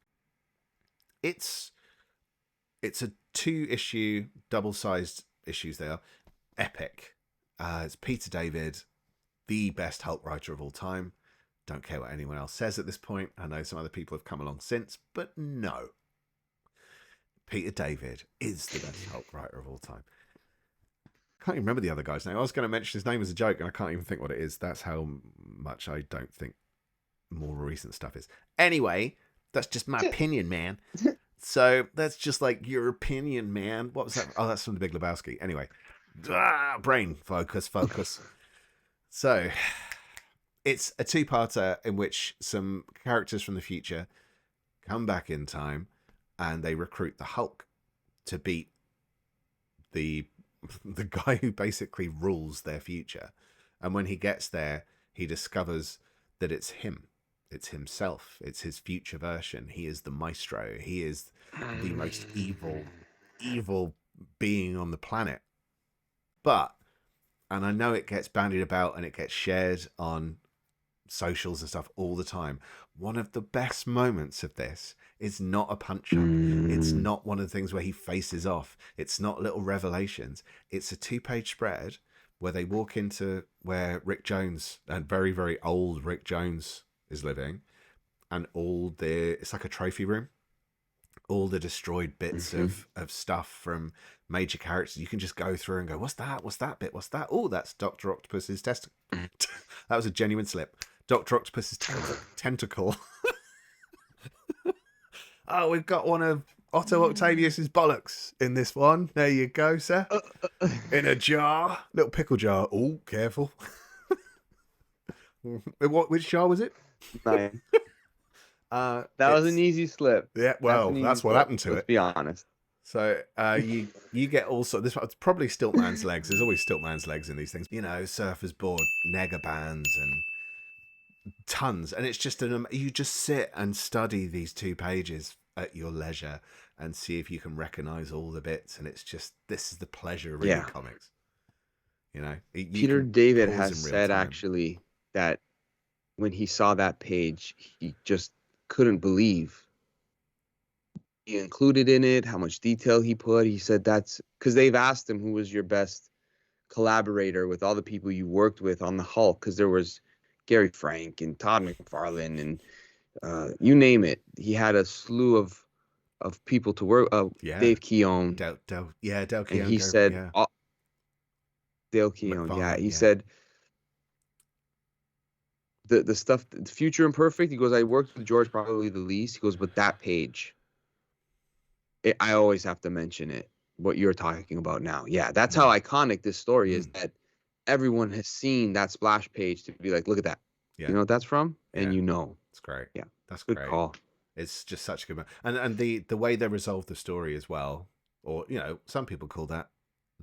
S2: It's a 2-issue, double-sized issues there. Epic. It's Peter David, the best Hulk writer of all time. Don't care what anyone else says at this point. I know some other people have come along since, but no. Peter David is the best Hulk writer of all time. Can't even remember the other guy's name. I was going to mention his name as a joke, and I can't even think what it is. That's how much I don't think more recent stuff is. Anyway, that's just my opinion, man. So that's just like your opinion, man. What was that? Oh, that's from The Big Lebowski. Anyway, Brain focus. So it's a two-parter in which some characters from the future come back in time and they recruit the Hulk to beat the guy who basically rules their future. And when he gets there, he discovers that it's him. It's himself. It's his future version. He is the maestro. He is the most evil being on the planet. But, and I know it gets bandied about and it gets shared on socials and stuff all the time, one of the best moments of this is not a punch up. It's not one of the things where he faces off. It's not little revelations. It's a 2-page spread where they walk into where Rick Jones, and very, very old Rick Jones, is living, and it's like a trophy room. All the destroyed bits of stuff from major characters. You can just go through and go, what's that? What's that bit? What's that? Oh, that's Dr. Octopus's testicle. That was a genuine slip. Dr. Octopus's tentacle. Oh, we've got one of Otto Octavius's bollocks in this one. There you go, sir. In a jar. Little pickle jar. Oh, careful. Which jar was it?
S1: 9. That was an easy slip.
S2: Yeah, well, that's what happened to it.
S1: Let's be honest.
S2: So you get also this. It's probably Stiltman's legs. There's always Stiltman's legs in these things. You know, Surfer's Board, Nega bands, and tons. And it's just you just sit and study these 2 pages at your leisure and see if you can recognize all the bits. And it's just, this is the pleasure of reading comics. You know,
S1: Peter David has said actually that when he saw that page, he just couldn't believe he included in it, how much detail he put. He said that's because they've asked him who was your best collaborator with all the people you worked with on the Hulk, because there was Gary Frank and Todd McFarlane and you name it. He had a slew of people to work. Dave Keown.
S2: Dale Keown.
S1: And he said, Dale Keown. He said the stuff, the Future Imperfect. He goes, I worked with George probably the least. He goes, but that page, I always have to mention it. What you're talking about now. Yeah, that's how iconic this story is, that everyone has seen that splash page to be like, look at that. Yeah. You know what that's from? And you know.
S2: It's great.
S1: Yeah.
S2: That's
S1: good
S2: great.
S1: Call.
S2: It's just such a good and the way they resolve the story as well, or you know, some people call that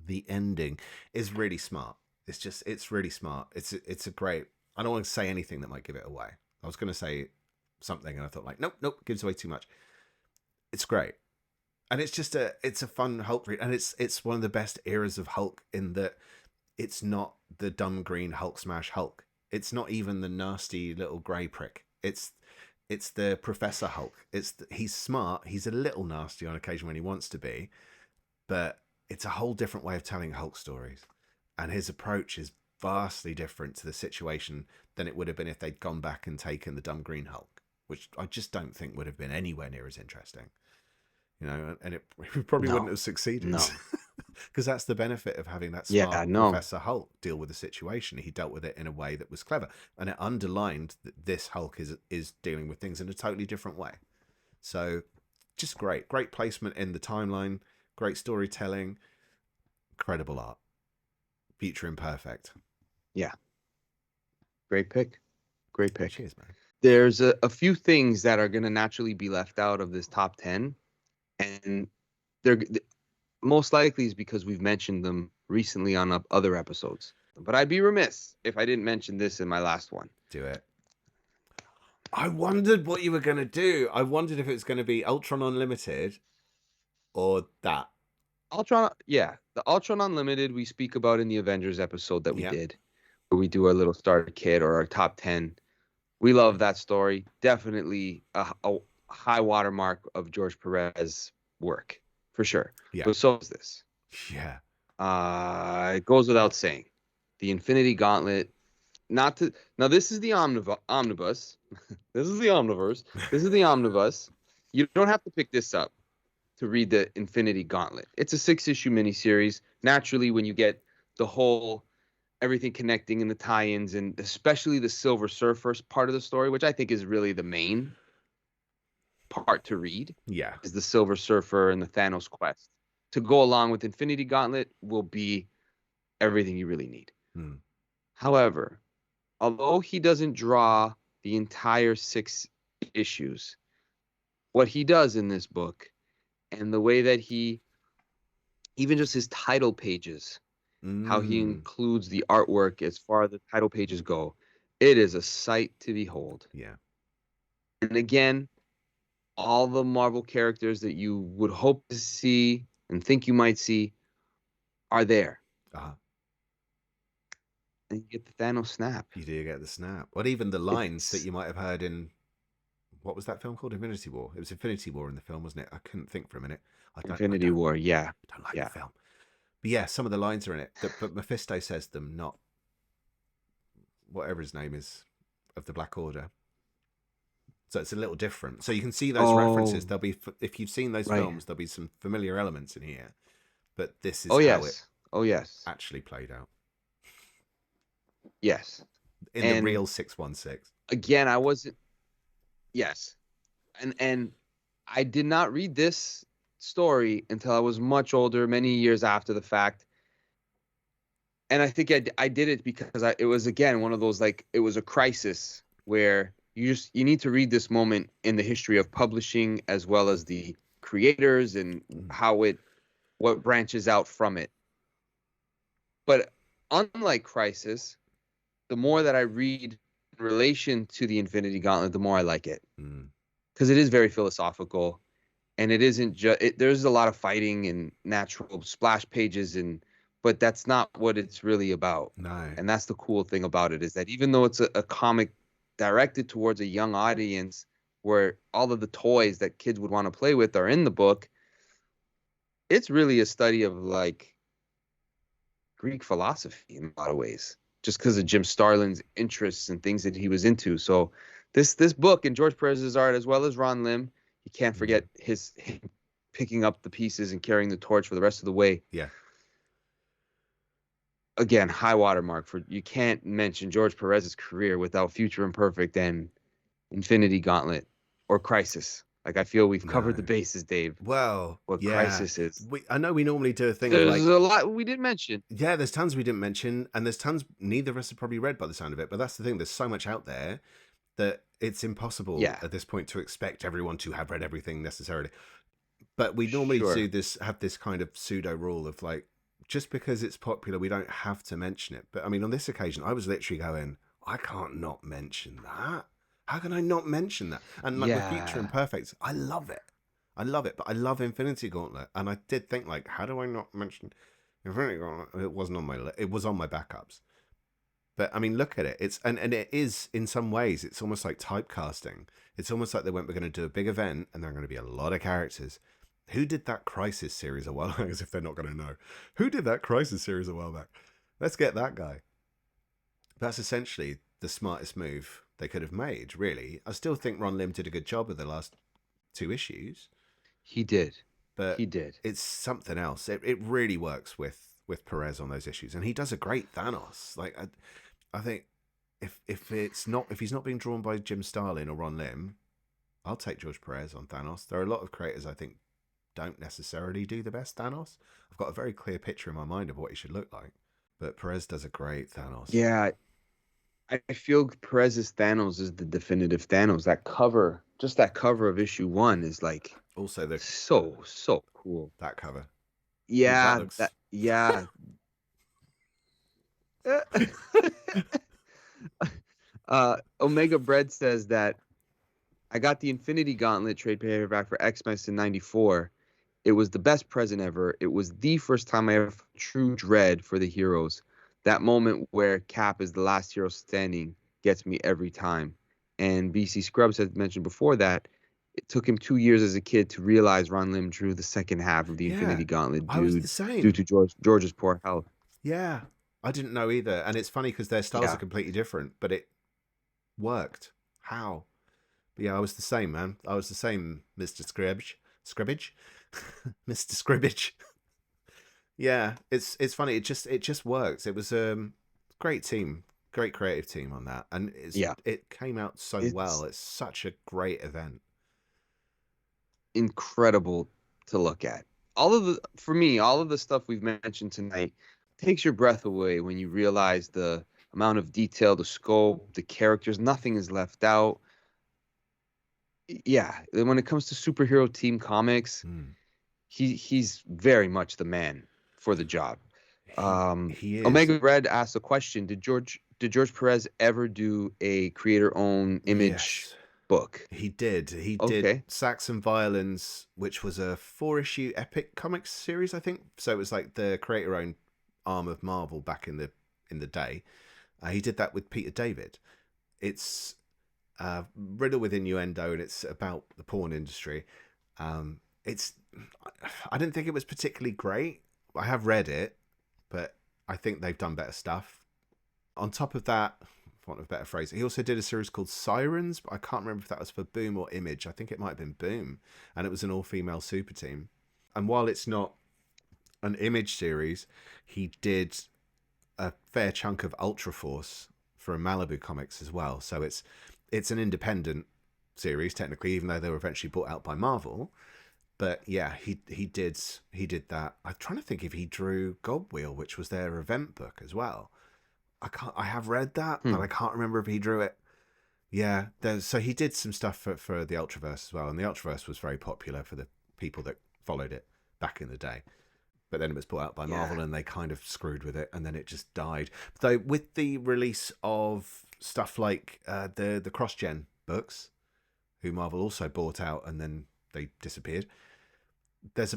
S2: the ending, is really smart. It's really smart. It's a great, I don't want to say anything that might give it away. I was going to say something and I thought like, nope, gives away too much. It's great. And it's just it's a fun Hulk read, and it's one of the best eras of Hulk in that it's not the dumb green Hulk smash Hulk. It's not even the nasty little grey prick. It's the Professor Hulk. He's smart. He's a little nasty on occasion when he wants to be, but it's a whole different way of telling Hulk stories. And his approach is vastly different to the situation than it would have been if they'd gone back and taken the dumb green Hulk, which I just don't think would have been anywhere near as interesting. You know, and it probably wouldn't have succeeded. No. Because that's the benefit of having that smart Professor Hulk deal with the situation. He dealt with it in a way that was clever, and it underlined that this Hulk is dealing with things in a totally different way. So, just great placement in the timeline, great storytelling, incredible art. Future Imperfect.
S1: Yeah, great pick.
S2: Cheers, man.
S1: There's a few things that are going to naturally be left out of this top 10, and they're most likely is because we've mentioned them recently on other episodes. But I'd be remiss if I didn't mention this in my last one.
S2: Do it. I wondered what you were going to do. I wondered if it was going to be Ultron Unlimited or that.
S1: The Ultron Unlimited we speak about in the Avengers episode that we did, where we do our little starter kit or our top 10. We love that story. Definitely a high watermark of George Perez work, for sure.
S2: Yeah.
S1: But so is this.
S2: Yeah.
S1: It goes without saying. The Infinity Gauntlet. Now this is the omnibus. This is the Omniverse. This is the omnibus. You don't have to pick this up to read the Infinity Gauntlet. It's a 6-issue miniseries. Naturally, when you get the whole everything connecting and the tie-ins, and especially the Silver Surfer's part of the story, which I think is really the main part to read.
S2: Yeah.
S1: Is the Silver Surfer and the Thanos quest. To go along with Infinity Gauntlet will be everything you really need.
S2: Hmm.
S1: However, although he doesn't draw the entire 6 issues, what he does in this book and the way that he, even just his title pages, how he
S2: Mm.
S1: includes the artwork as far as the title pages go, it is a sight to behold.
S2: Yeah.
S1: And again, all the Marvel characters that you would hope to see and think you might see are there.
S2: Uh-huh.
S1: And you get the Thanos snap.
S2: You do get the snap. Or even the lines that
S1: It's
S2: you might have heard in, what was that film called? Infinity War. It was Infinity War in the film, wasn't it? I couldn't think for a minute. I
S1: Infinity War, yeah.
S2: don't like
S1: Yeah.
S2: the film. But yeah, some of the lines are in it. But Mephisto says them, not whatever his name is of the Black Order. So it's a little different. So you can see those references. There'll be, if you've seen those films, there'll be some familiar elements in here. But this is how it actually played out.
S1: Yes.
S2: In the real 616.
S1: Again, I wasn't. Yes. And I did not read this story until I was much older, many years after the fact. And I think I did it because it was, again, one of those, like, it was a crisis where you need to read this moment in the history of publishing as well as the creators and what branches out from it. But unlike Crisis, the more that I read in relation to the Infinity Gauntlet, the more I like it. Because it is very philosophical, and it isn't just, there's a lot of fighting and natural splash pages, but that's not what it's really about.
S2: No.
S1: And that's the cool thing about it, is that even though it's a comic directed towards a young audience, where all of the toys that kids would want to play with are in the book, it's really a study of, like, Greek philosophy in a lot of ways, just because of Jim Starlin's interests and things that he was into. So this book, and George Perez's art, as well as Ron Lim, you can't forget him picking up the pieces and carrying the torch for the rest of the way.
S2: Yeah.
S1: Again, high watermark for, you can't mention George Perez's career without Future Imperfect and Infinity Gauntlet or Crisis. Like, I feel we've covered the bases, Dave.
S2: Well,
S1: what Crisis is.
S2: I know we normally do a thing
S1: There's
S2: of, like,
S1: a lot we didn't mention.
S2: Yeah, there's tons we didn't mention, and there's tons neither of us have probably read by the sound of it. But that's the thing. There's so much out there that it's impossible at this point to expect everyone to have read everything necessarily. But we normally have this kind of pseudo rule of, like, just because it's popular, we don't have to mention it. But I mean, on this occasion, I was literally going, I can't not mention that. How can I not mention that? And like with Future Imperfect, I love it. But I love Infinity Gauntlet. And I did think, like, how do I not mention Infinity Gauntlet? It wasn't on my list. It was on my backups. But I mean, look at it. It's and it is, in some ways, it's almost like typecasting. It's almost like we're going to do a big event and there are going to be a lot of characters. Who did that Crisis series a while back? As if they're not going to know. Who did that Crisis series a while back? Let's get that guy. That's essentially the smartest move they could have made, really. I still think Ron Lim did a good job with the last 2 issues.
S1: He did.
S2: But
S1: he did.
S2: It's something else. It really works with Perez on those issues. And he does a great Thanos. Like, I think if he's not being drawn by Jim Starlin or Ron Lim, I'll take George Perez on Thanos. There are a lot of creators I think don't necessarily do the best Thanos. I've got a very clear picture in my mind of what he should look like. But Perez does a great Thanos.
S1: Yeah, I feel Perez's Thanos is the definitive Thanos. That cover of issue 1 is, like,
S2: also
S1: so cool.
S2: That cover.
S1: Yeah,
S2: looks...
S1: Omega Bread says that I got the Infinity Gauntlet trade paperback for X-Men in '94. It was the best present ever. It was the first time I ever felt true dread for the heroes. That moment where Cap is the last hero standing gets me every time. And BC Scrubs had mentioned before that it took him 2 years as a kid to realize Ron Lim drew the second half of the Infinity Gauntlet due to George's poor health.
S2: Yeah, I didn't know either. And it's funny because their styles are completely different, but it worked. How? But yeah, I was the same, man. I was the same, Mr. Scribbage. Mr. Scribbage. Yeah, it's funny. It just works. It was a great team, great creative team on that, and it came out so well. It's such a great event.
S1: Incredible to look at. For me, all of the stuff we've mentioned tonight, takes your breath away when you realize the amount of detail, the scope, the characters. Nothing is left out. Yeah, when it comes to superhero team comics, he's very much the man for the job.
S2: He is.
S1: Omega Red asked a question: Did George Perez ever do a creator-owned image book?
S2: He did. He did Saxon Violins, which was a 4-issue epic comics series, I think. So it was like the creator-owned arm of Marvel back in the day. He did that with Peter David. It's riddled with innuendo, and it's about the porn industry. I didn't think it was particularly great. I have read it, but I think they've done better stuff. On top of that, for want of a better phrase, he also did a series called Sirens, but I can't remember if that was for Boom or Image. I think it might have been Boom, and it was an all-female super team. And while it's not an Image series, he did a fair chunk of Ultra Force for Malibu Comics as well. So it's an independent series technically, even though they were eventually bought out by Marvel. But yeah, he did that. I'm trying to think if he drew Godwheel, which was their event book as well. I have read that, but I can't remember if he drew it. Yeah, so he did some stuff for the Ultraverse as well, and the Ultraverse was very popular for the people that followed it back in the day. But then it was bought out by Marvel, and they kind of screwed with it, and then it just died. Though with the release of stuff like the cross-gen books, who Marvel also bought out, and then they disappeared. There's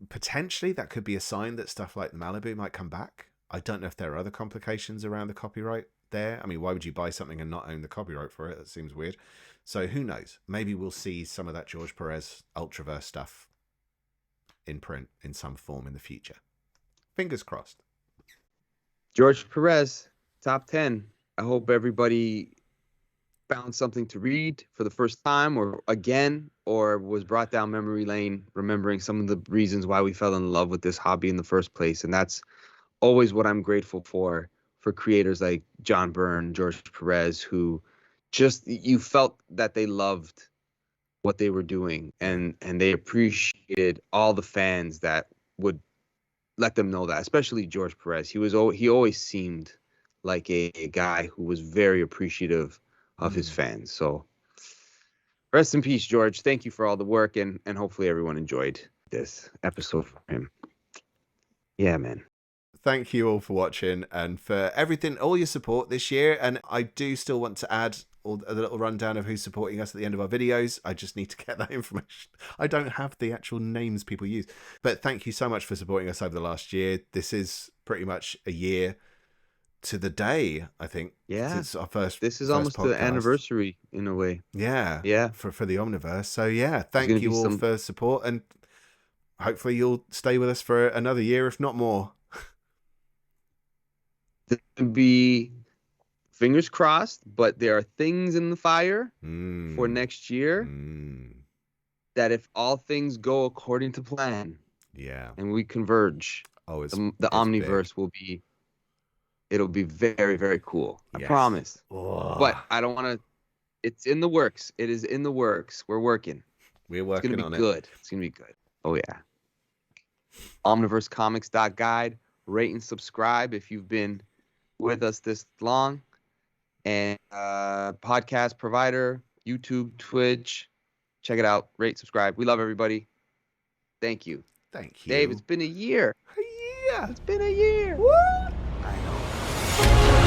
S2: potentially that could be a sign that stuff like the Malibu might come back. I don't know if there are other complications around the copyright there. I mean, why would you buy something and not own the copyright for it? That seems weird. So who knows? Maybe we'll see some of that George Perez Ultraverse stuff in print in some form in the future. Fingers crossed.
S1: George Perez, top 10. I hope everybody found something to read for the first time or again, or was brought down memory lane, remembering some of the reasons why we fell in love with this hobby in the first place. And that's always what I'm grateful for creators like John Byrne, George Perez, who just, you felt that they loved what they were doing, and they appreciated all the fans that would let them know that, especially George Perez. He always seemed like a guy who was very appreciative of his fans. So rest in peace, George. Thank you for all the work, and hopefully everyone enjoyed this episode for him. Yeah, man.
S2: Thank you all for watching and for everything, all your support this year. And I do still want to add a little rundown of who's supporting us at the end of our videos. I just need to get that information. I don't have the actual names people use. But thank you so much for supporting us over the last year. This is pretty much a year to the day, I think.
S1: Yeah.
S2: It's our first.
S1: This is almost the anniversary in a way.
S2: Yeah.
S1: Yeah.
S2: For the Omniverse. So yeah, thank you all for support, and hopefully you'll stay with us for another year, if not more.
S1: To be fingers crossed, but there are things in the fire for next year that, if all things go according to plan, and we converge, the Omniverse will be, it'll be very, very cool. I promise. Oh. But I don't want to. It's in the works. It is in the works. We're working.
S2: We're working on it.
S1: It's gonna be good. It's gonna be good. Oh yeah. Omniversecomics.guide. Rate and subscribe if you've been with us this long, and podcast provider, YouTube, Twitch, check it out. Rate, subscribe. We love everybody. Thank you.
S2: Thank you,
S1: Dave. It's been a year.
S2: Yeah,
S1: it's been a year.
S2: What?
S1: I know.